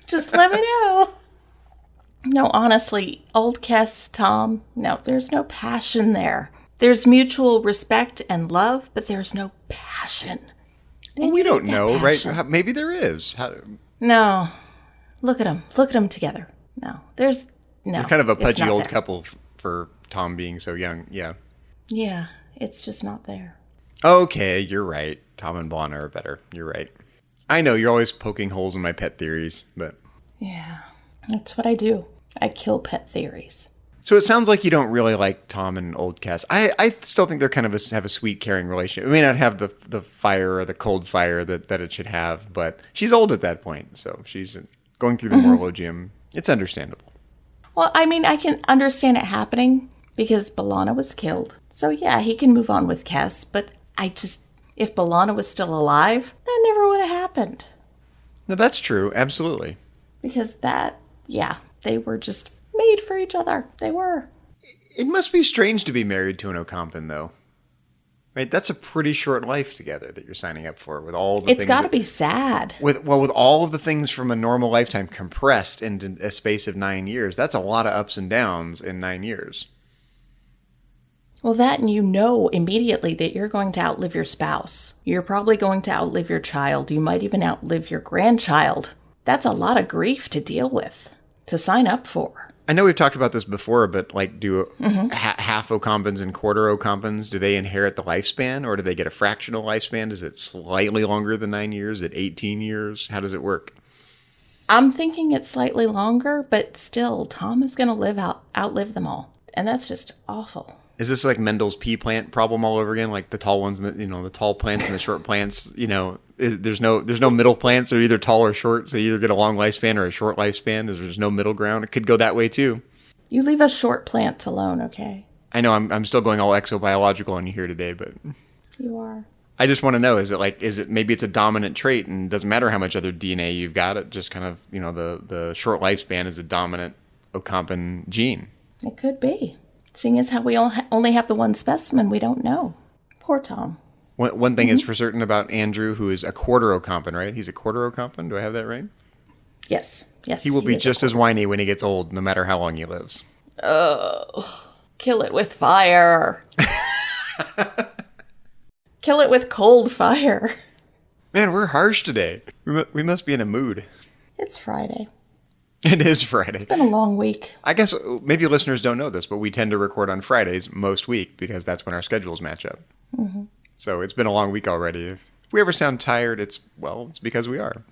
S5: Just let me know. No, honestly, old Kes, Tom, no, there's no passion there. There's mutual respect and love, but there's no passion.
S1: Well, we don't know, passion. Right? Maybe there is.
S5: No. Look at them. Look at them together. No, there's no.
S1: They're kind of a pudgy old couple for Tom being so young. Yeah.
S5: Yeah, it's just not there.
S1: Okay, you're right. Tom and B'Elanna are better. You're right. I know you're always poking holes in my pet theories, but...
S5: Yeah, that's what I do. I kill pet theories.
S1: So it sounds like you don't really like Tom and old Kes. I still think they're kind of have a sweet, caring relationship. It may not have the fire or the cold fire that it should have, but she's old at that point, so she's going through the morologium. It's understandable.
S5: Well, I mean, I can understand it happening because B'Elanna was killed. So yeah, he can move on with Kes, but if B'Elanna was still alive, that never would have happened.
S1: No, that's true. Absolutely.
S5: Because they were just made for each other. They were.
S1: It must be strange to be married to an Ocampan, though. Right? That's a pretty short life together that you're signing up for with all the things.
S5: It's got to be sad.
S1: With all of the things from a normal lifetime compressed into a space of 9 years. That's a lot of ups and downs in 9 years.
S5: Well, that, and you know immediately that you're going to outlive your spouse. You're probably going to outlive your child. You might even outlive your grandchild. That's a lot of grief to deal with, to sign up for.
S1: I know we've talked about this before, but like do half Ocampans and quarter Ocampans, do they inherit the lifespan or do they get a fractional lifespan? Is it slightly longer than 9 years? Is it 18 years? How does it work?
S5: I'm thinking it's slightly longer, but still, Tom is going to outlive them all. And that's just awful.
S1: Is this like Mendel's pea plant problem all over again? Like the tall ones, the tall plants and the short plants, there's no middle plants. They're either tall or short. So you either get a long lifespan or a short lifespan. There's no middle ground. It could go that way too.
S5: You leave us short plants alone, okay?
S1: I know I'm still going all exobiological on you here today, but
S5: you are.
S1: I just want to know, maybe it's a dominant trait and it doesn't matter how much other DNA you've got. It just kind of, the short lifespan is a dominant Ocampan gene.
S5: It could be. Seeing as how we only have the one specimen, we don't know. Poor Tom.
S1: One thing is for certain about Andrew, who is a quarter Ocampan, right? He's a quarter Ocampan. Do I have that right?
S5: Yes.
S1: He will be just as whiny when he gets old, no matter how long he lives.
S5: Oh, kill it with fire. Kill it with cold fire.
S1: Man, we're harsh today. We must be in a mood.
S5: It's Friday.
S1: It is Friday.
S5: It's been a long week.
S1: I guess maybe listeners don't know this, but we tend to record on Fridays most week because that's when our schedules match up. Mm-hmm. So it's been a long week already. If we ever sound tired, it's because we are.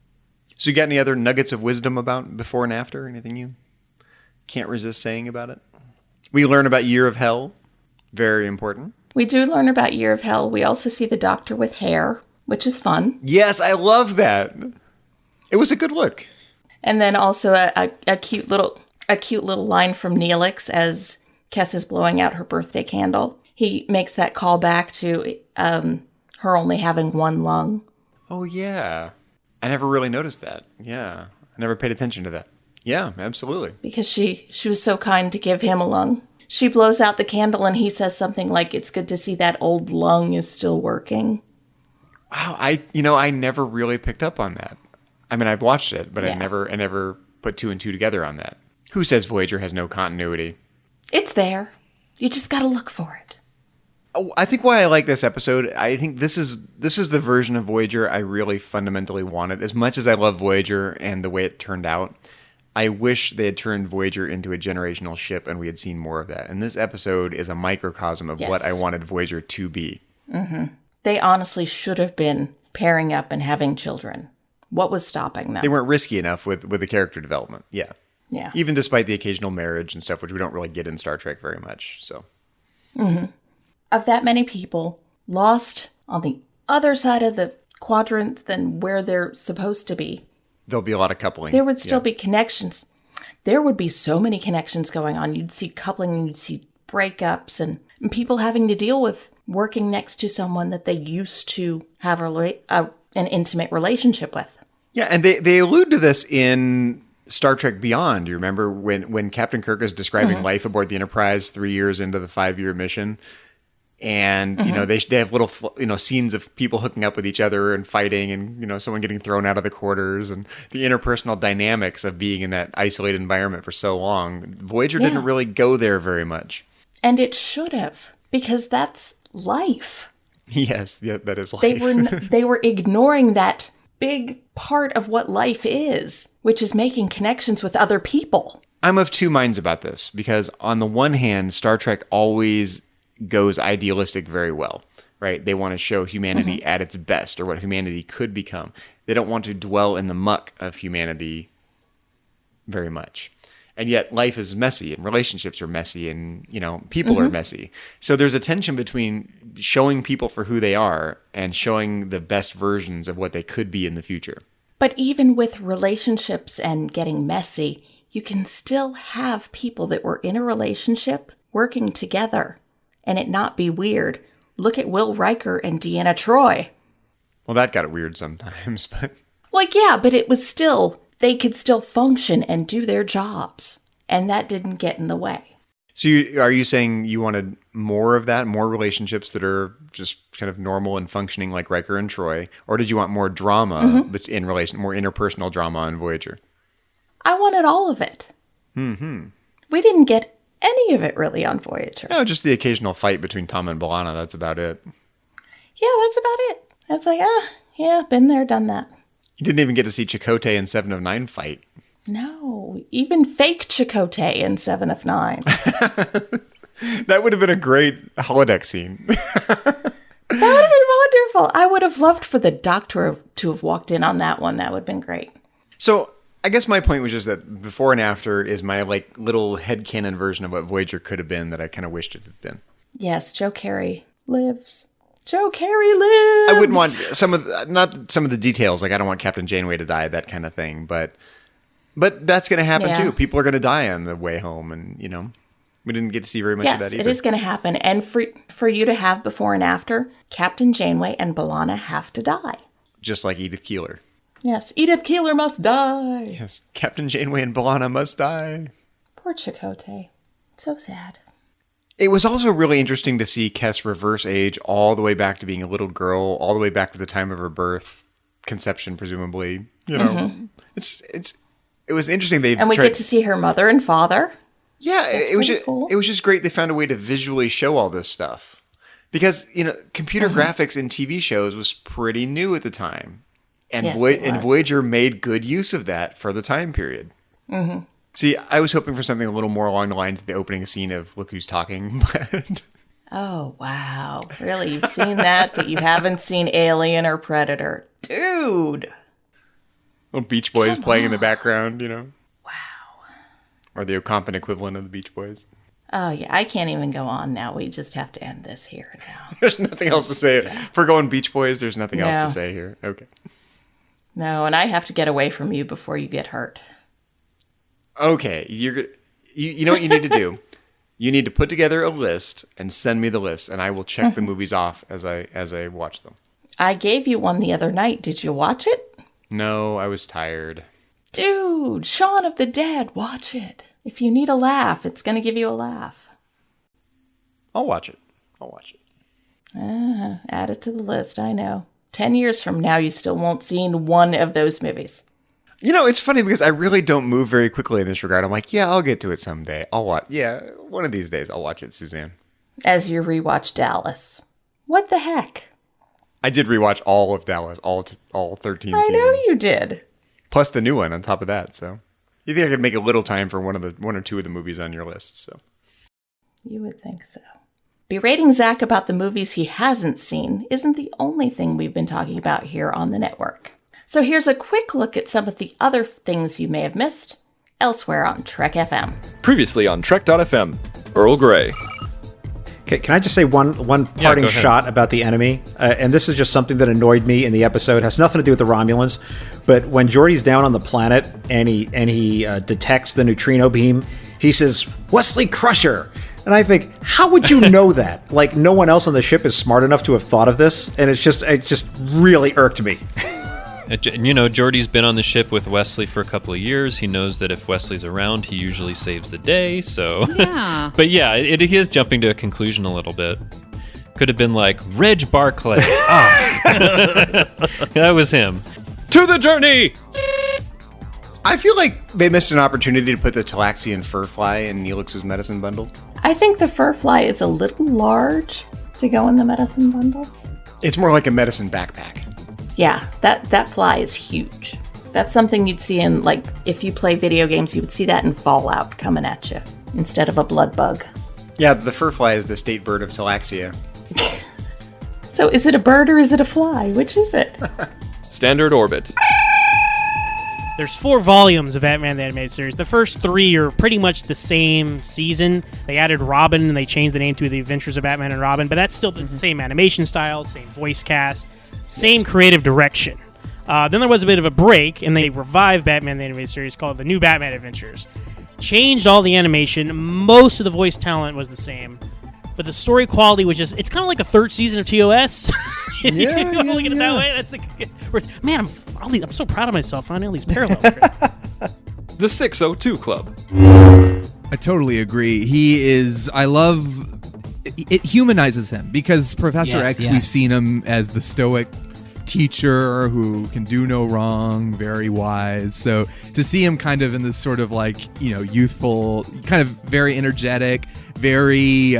S1: So you got any other nuggets of wisdom about before and after? Anything you can't resist saying about it? We learn about Year of Hell. Very important.
S5: We do learn about Year of Hell. We also see the doctor with hair, which is fun.
S1: Yes, I love that. It was a good look.
S5: And then also a cute little line from Neelix as Kes is blowing out her birthday candle. He makes that call back to her only having one lung.
S1: Oh, yeah. I never really noticed that. Yeah. I never paid attention to that. Yeah, absolutely.
S5: Because she was so kind to give him a lung. She blows out the candle and he says something like, "It's good to see that old lung is still working."
S1: Wow, I never really picked up on that. I mean, I've watched it, but yeah. I never put two and two together on that. Who says Voyager has no continuity?
S5: It's there. You just gotta look for it.
S1: Oh, I think why I like this episode, I think this is the version of Voyager I really fundamentally wanted. As much as I love Voyager and the way it turned out, I wish they had turned Voyager into a generational ship and we had seen more of that. And this episode is a microcosm of what I wanted Voyager to be.
S5: Mm-hmm. They honestly should have been pairing up and having children. What was stopping them?
S1: They weren't risky enough with the character development. Yeah.
S5: Yeah.
S1: Even despite the occasional marriage and stuff, which we don't really get in Star Trek very much. So.
S5: Mm-hmm. Of that many people lost on the other side of the quadrant than where they're supposed to be.
S1: There'll be a lot of coupling.
S5: There would still be connections. There would be so many connections going on. You'd see coupling, you'd see breakups, and people having to deal with working next to someone that they used to have an intimate relationship with.
S1: Yeah, and they allude to this in Star Trek Beyond. You remember when Captain Kirk is describing life aboard the Enterprise 3 years into the 5-year mission? And, they have little, scenes of people hooking up with each other and fighting and, someone getting thrown out of the quarters and the interpersonal dynamics of being in that isolated environment for so long. Voyager didn't really go there very much.
S5: And it should have, because that's life.
S1: Yes, yeah, that is life.
S5: They were ignoring that big part of what life is, which is making connections with other people.
S1: I'm of two minds about this, because on the one hand, Star Trek always goes idealistic very well, right? They want to show humanity at its best, or what humanity could become. They don't want to dwell in the muck of humanity very much. And yet life is messy and relationships are messy and, people are messy. So there's a tension between showing people for who they are and showing the best versions of what they could be in the future.
S5: But even with relationships and getting messy, you can still have people that were in a relationship working together and it not be weird. Look at Will Riker and Deanna Troi.
S1: Well, that got weird sometimes, but...
S5: but it was still... They could still function and do their jobs. And that didn't get in the way.
S1: So are you saying you wanted more of that? More relationships that are just kind of normal and functioning like Riker and Troi? Or did you want more drama in relation, more interpersonal drama on Voyager?
S5: I wanted all of it.
S1: Mm-hmm.
S5: We didn't get any of it really on Voyager.
S1: No, just the occasional fight between Tom and B'Elanna. That's about it.
S5: Yeah, that's about it. It's like, been there, done that.
S1: You didn't even get to see Chakotay and 7 of 9 fight.
S5: No, even fake Chakotay in 7 of 9.
S1: That would have been a great holodeck scene.
S5: That would have been wonderful. I would have loved for the Doctor to have walked in on that one. That would have been great.
S1: So I guess my point was just that before and after is my little headcanon version of what Voyager could have been that I kind of wished it had been. Yes,
S5: Joe Carey lives. Joe Carey lives!
S1: I wouldn't want not some of the details, like I don't want Captain Janeway to die, that kind of thing, but that's going to happen too. People are going to die on the way home, and, we didn't get to see very much of that either.
S5: Yes, it is going to happen, and for you to have before and after, Captain Janeway and B'Elanna have to die.
S1: Just like Edith Keeler.
S5: Yes, Edith Keeler must die!
S1: Yes, Captain Janeway and B'Elanna must die.
S5: Poor Chakotay. So sad.
S1: It was also really interesting to see Kes reverse age all the way back to being a little girl, all the way back to the time of her birth, conception, presumably. It was interesting. We
S5: get to see her mother and father.
S1: Yeah, it was just great. They found a way to visually show all this stuff because computer graphics in TV shows was pretty new at the time. And,
S5: Yes,
S1: and Voyager made good use of that for the time period.
S5: Mm-hmm.
S1: See, I was hoping for something a little more along the lines of the opening scene of Look Who's Talking. But
S5: Oh, wow. Really? You've seen that, but you haven't seen Alien or Predator. Dude!
S1: little Beach Boys playing in the background, you know?
S5: Wow.
S1: Or the Ocampan equivalent of the Beach Boys.
S5: Oh, yeah. I can't even go on now. We just have to end this here now.
S1: There's nothing else to say. Yeah. If we're going Beach Boys, there's nothing else to say here. Okay.
S5: No, and I have to get away from you before you get hurt.
S1: Okay. You know what you need to do? You need to put together a list and send me the list, and I will check the movies off as I watch them.
S5: I gave you one the other night. Did you watch it?
S1: No, I was tired.
S5: Dude, Shaun of the Dead, watch it. If you need a laugh, it's going to give you a laugh.
S1: I'll watch it.
S5: Add it to the list, I know. 10 years from now, you still won't see one of those movies.
S1: You know, it's funny because I really don't move very quickly in this regard. I'm like, yeah, I'll get to it someday. I'll watch. Yeah, one of these days I'll watch it, Suzanne.
S5: As you rewatch Dallas. What the heck?
S1: I did rewatch all of Dallas, all 13 seasons.
S5: I know you did.
S1: Plus the new one on top of that, so. You think I could make a little time for one or two of the movies on your list, so.
S5: You would think so. Berating Zach about the movies he hasn't seen isn't the only thing we've been talking about here on the network. So here's a quick look at some of the other things you may have missed elsewhere on Trek FM.
S6: Previously on Trek.fm, Earl Grey.
S7: Okay, can I just say one parting shot about the enemy? And this is just something that annoyed me in the episode. It has nothing to do with the Romulans. But when Geordi's down on the planet and he detects the neutrino beam, he says, "Wesley Crusher." And I think, how would you know that? Like, no one else on the ship is smart enough to have thought of this. And it just really irked me.
S8: You know, Geordi's been on the ship with Wesley for a couple of years. He knows that if Wesley's around, he usually saves the day. So,
S9: yeah.
S8: But yeah, he is jumping to a conclusion a little bit. Could have been like Reg Barclay. That was him. To the journey.
S1: I feel like they missed an opportunity to put the Talaxian fur fly in Neelix's medicine bundle.
S5: I think the fur fly is a little large to go in the medicine bundle.
S1: It's more like a medicine backpack.
S5: Yeah, that fly is huge. That's something you'd see in, like, if you play video games, you would see that in Fallout coming at you instead of a blood bug.
S1: Yeah, the fur fly is the state bird of Talaxia.
S5: So is it a bird or is it a fly? Which is it?
S6: Standard Orbit.
S10: There's 4 volumes of Batman the Animated Series. The first 3 are pretty much the same season. They added Robin and they changed the name to The Adventures of Batman and Robin, but that's still the same animation style, same voice cast, same creative direction. Then there was a bit of a break, and they revived Batman the Animated Series called The New Batman Adventures. Changed all the animation. Most of the voice talent was the same, but the story quality was just, it's kind of like a third season of TOS. Look at it that way. That's like, man, I'm so proud of myself finding all these parallels.
S6: The 602 Club.
S11: I totally agree. It humanizes him because Professor X, we've seen him as the stoic teacher who can do no wrong, very wise. So to see him kind of in this sort of like, you know, youthful, kind of very energetic, very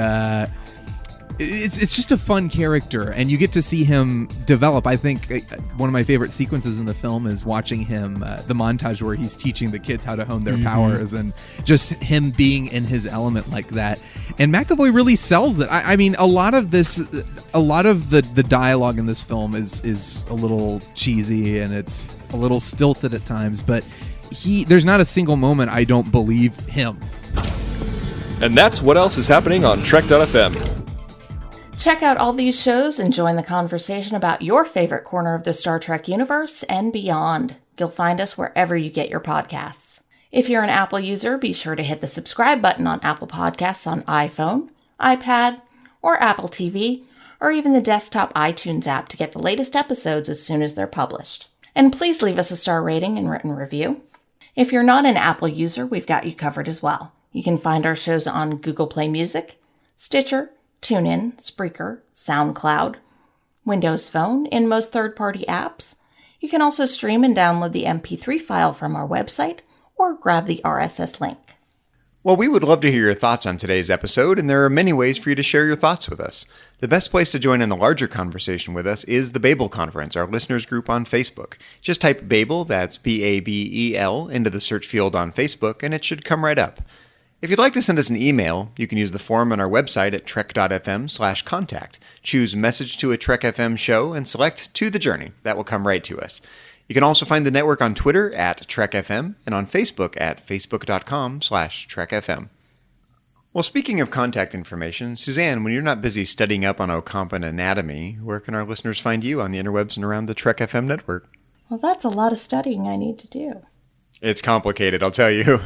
S11: it's just a fun character, and you get to see him develop. I think one of my favorite sequences in the film is watching him, the montage where he's teaching the kids how to hone their powers, and just him being in his element like that. And McAvoy really sells it. I mean, a lot of the dialogue in this film is a little cheesy and it's a little stilted at times, but there's not a single moment I don't believe him.
S6: And that's what else is happening on Trek.fm.
S5: Check out all these shows and join the conversation about your favorite corner of the Star Trek universe and beyond. You'll find us wherever you get your podcasts. If you're an Apple user, be sure to hit the subscribe button on Apple Podcasts on iPhone, iPad, or Apple TV, or even the desktop iTunes app to get the latest episodes as soon as they're published. And please leave us a star rating and written review. If you're not an Apple user, we've got you covered as well. You can find our shows on Google Play Music, Stitcher, TuneIn, Spreaker, SoundCloud, Windows Phone, and most third-party apps. You can also stream and download the MP3 file from our website or grab the RSS link.
S1: Well, we would love to hear your thoughts on today's episode, and there are many ways for you to share your thoughts with us. The best place to join in the larger conversation with us is the Babel Conference, our listeners group on Facebook. Just type Babel, that's Babel, into the search field on Facebook, and it should come right up. If you'd like to send us an email, you can use the form on our website at trek.fm/contact. Choose Message to a Trek FM show and select To the Journey. That will come right to us. You can also find the network on Twitter at TrekFM and on Facebook at facebook.com/TrekFM. Well, speaking of contact information, Suzanne, when you're not busy studying up on Ocampan anatomy, where can our listeners find you on the interwebs and around the Trek FM network?
S5: Well, that's a lot of studying I need to do.
S1: It's complicated, I'll tell you.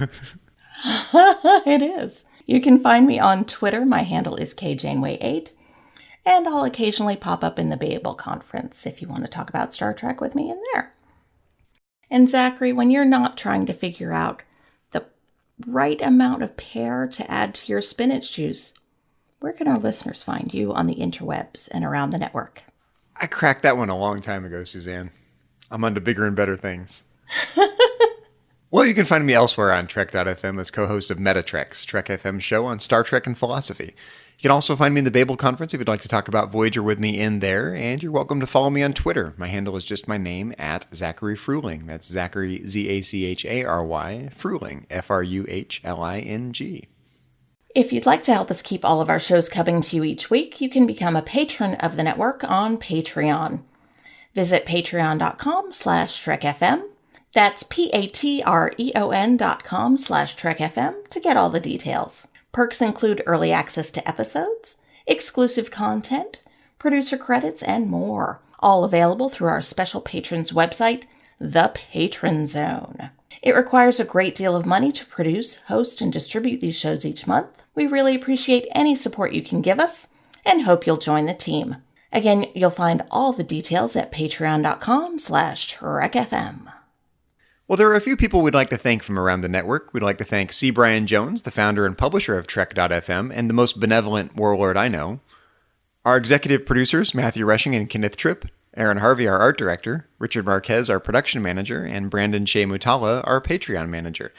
S5: It is. You can find me on Twitter. My handle is KJaneway8. And I'll occasionally pop up in the Babel Conference if you want to talk about Star Trek with me in there. And Zachary, when you're not trying to figure out the right amount of pear to add to your spinach juice, where can our listeners find you on the interwebs and around the network?
S1: I cracked that one a long time ago, Suzanne. I'm on to bigger and better things. Well, you can find me elsewhere on Trek.fm as co-host of Metatrek's Trek FM show on Star Trek and philosophy. You can also find me in the Babel Conference if you'd like to talk about Voyager with me in there, and you're welcome to follow me on Twitter. My handle is just my name, at Zachary Fruhling. That's Zachary, Z-A-C-H-A-R-Y, Fruhling, F-R-U-H-L-I-N-G.
S5: If you'd like to help us keep all of our shows coming to you each week, you can become a patron of the network on Patreon. Visit patreon.com/TrekFM. That's patreon.com/TrekFM to get all the details. Perks include early access to episodes, exclusive content, producer credits, and more. All available through our special patrons website, The Patron Zone. It requires a great deal of money to produce, host, and distribute these shows each month. We really appreciate any support you can give us and hope you'll join the team. Again, you'll find all the details at patreon.com/TrekFM.
S1: Well, there are a few people we'd like to thank from around the network. We'd like to thank C. Brian Jones, the founder and publisher of Trek.fm, and the most benevolent warlord I know. Our executive producers, Matthew Rushing and Kenneth Tripp, Aaron Harvey, our art director, Richard Marquez, our production manager, and Brandon Shea Mutala, our Patreon manager.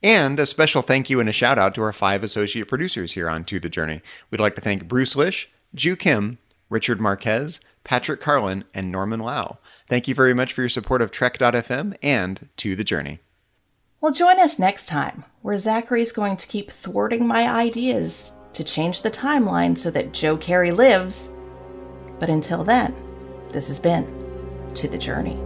S1: And a special thank you and a shout out to our 5 associate producers here on To the Journey. We'd like to thank Bruce Lish, Ju Kim, Richard Marquez, Patrick Carlin, and Norman Lau. Thank you very much for your support of Trek.fm and To the Journey.
S5: Well, join us next time, where Zachary's going to keep thwarting my ideas to change the timeline so that Joe Carey lives. But until then, this has been To the Journey.